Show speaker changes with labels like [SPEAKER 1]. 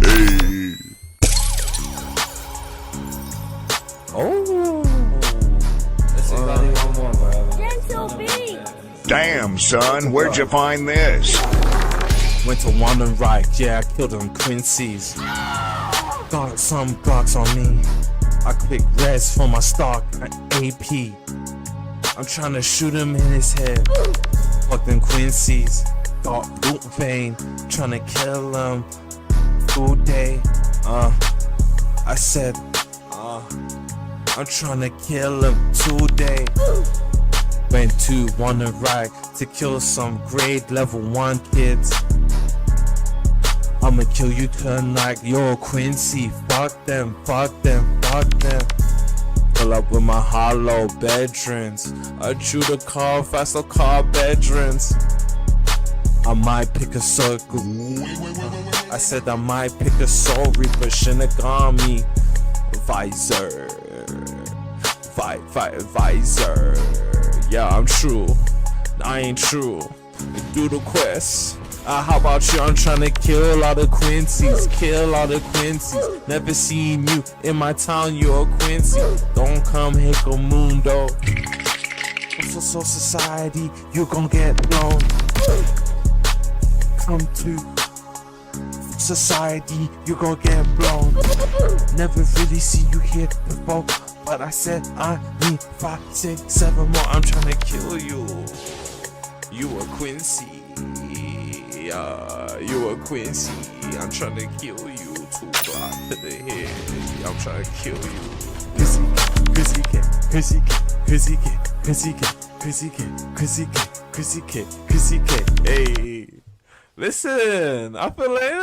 [SPEAKER 1] Hey.
[SPEAKER 2] Oh. Let's see about it one more, bro.
[SPEAKER 3] Gentle beat.
[SPEAKER 1] Damn, son, where'd you find this?
[SPEAKER 4] Went to Wandering Right, yeah, I killed them Quincy's. Got some Glocks on me. I pick reds for my stock, an AP. I'm trying to shoot him in his head. Fuck them Quincy's. Got root vein, trying to kill him. Full day, I said, I'm trying to kill him today. Went to Wandering Right to kill some grade level 1 kids. I'ma kill you tonight, yo Quincy. Fuck them, fuck them, fuck them. Pull up with my hollow bedrooms. I drew the car fast, I'll call bedrooms. I might pick a circle. I said I might pick a soul reaper, Shinigami. Visor. Visor. Yeah, I'm true. I ain't true. Do the quest. How about you? I'm trying to kill all the Quincy's. Kill all the Quincy's. Never seen you in my town, you're a Quincy. Don't come Hickle Mundo. So society, you gon' get blown. Come to society, you gon' get blown. Never really see you here before, but I said I need 5, 6, 7 more. I'm trying to kill you. You a Quincy. You a Quincy. I'm trying to kill you. 2 block to the head. I'm trying to kill you. QuincyK. Hey, listen. I feel like